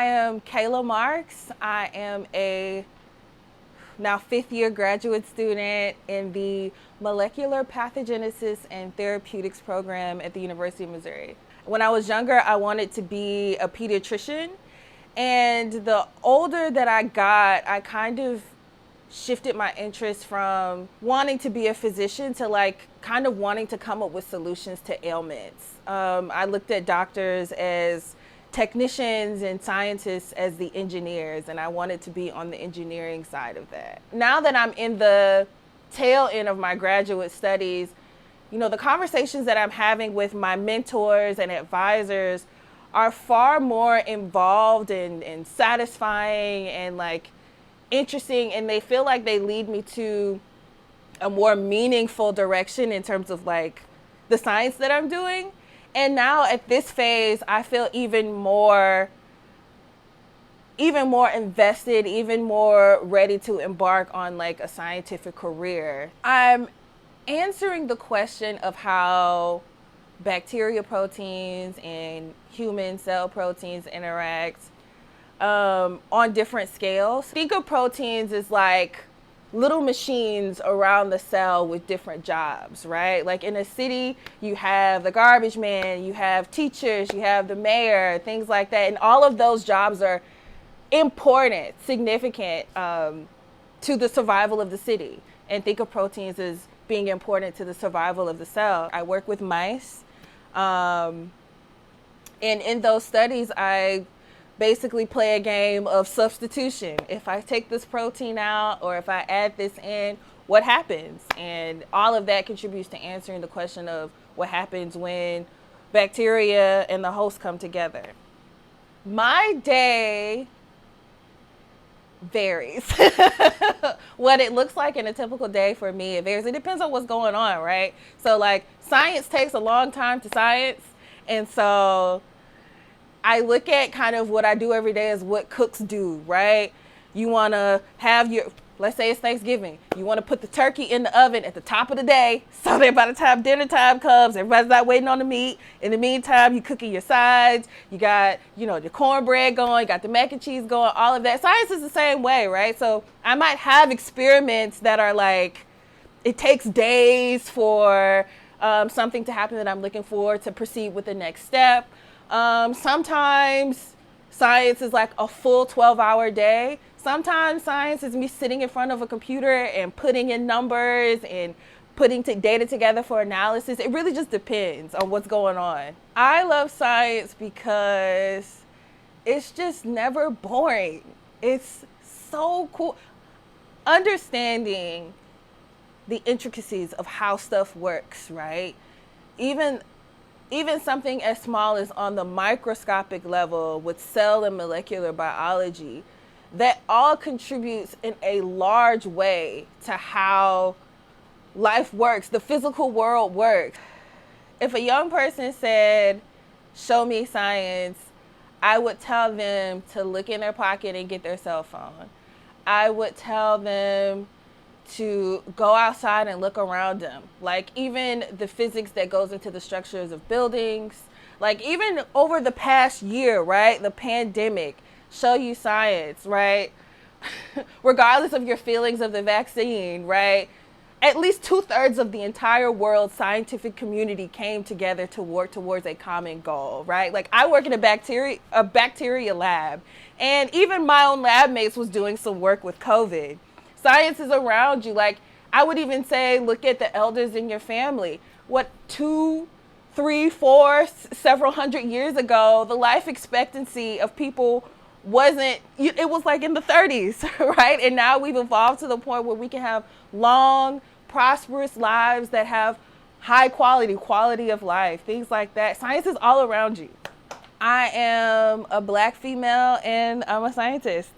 am Kayla Marks. I am a now 5th year graduate student in the Molecular Pathogenesis and Therapeutics program at the University of Missouri. When I was younger, I wanted to be a pediatrician. And the older that I got, I kind of shifted my interest from wanting to be a physician to kind of wanting to come up with solutions to ailments. I looked at doctors as technicians and scientists as the engineers, and I wanted to be on the engineering side of that. Now that I'm in the tail end of my graduate studies, the conversations that I'm having with my mentors and advisors are far more involved and satisfying and interesting, and they feel like they lead me to a more meaningful direction in terms of the science that I'm doing. And now at this phase, I feel even more invested, even more ready to embark on a scientific career. I'm answering the question of how bacteria proteins and human cell proteins interact on different scales. Think of proteins as little machines around the cell with different jobs, right? Like in a city, you have the garbage man, you have teachers, you have the mayor, things like that. And all of those jobs are important, significant to the survival of the city. And think of proteins as being important to the survival of the cell. I work with mice. And in those studies, I basically play a game of substitution. If I take this protein out or if I add this in, what happens? And all of that contributes to answering the question of what happens when bacteria and the host come together. My day varies. What it looks like in a typical day for me, it varies. It depends on what's going on, right? So science takes a long time to science. And so I look at kind of what I do every day as what cooks do, right? You want to have let's say it's Thanksgiving. You want to put the turkey in the oven at the top of the day so that by the time dinner time comes, everybody's not waiting on the meat. In the meantime, you're cooking your sides. You got, your cornbread going, you got the mac and cheese going, all of that. Science is the same way, right? So I might have experiments that are it takes days for something to happen that I'm looking for to proceed with the next step. Sometimes science is a full 12-hour day. Sometimes science is me sitting in front of a computer and putting in numbers and putting data together for analysis. It really just depends on what's going on. I love science because it's just never boring. It's so cool. Understanding the intricacies of how stuff works, right? Even something as small as on the microscopic level with cell and molecular biology, that all contributes in a large way to how life works, the physical world works. If a young person said, "Show me science," I would tell them to look in their pocket and get their cell phone. I would tell them to go outside and look around them. Even the physics that goes into the structures of buildings, even over the past year, right? The pandemic, show you science, right? Regardless of your feelings of the vaccine, right? At least 2/3 of the entire world's scientific community came together to work towards a common goal, right? I work in a bacteria lab, and even my own lab mates was doing some work with COVID. Science is around you. I would even say, look at the elders in your family. 2, 3, 4, several hundred years ago, the life expectancy of people it was in the 30s, right? And now we've evolved to the point where we can have long, prosperous lives that have high quality of life, things like that. Science is all around you. I am a Black female and I'm a scientist.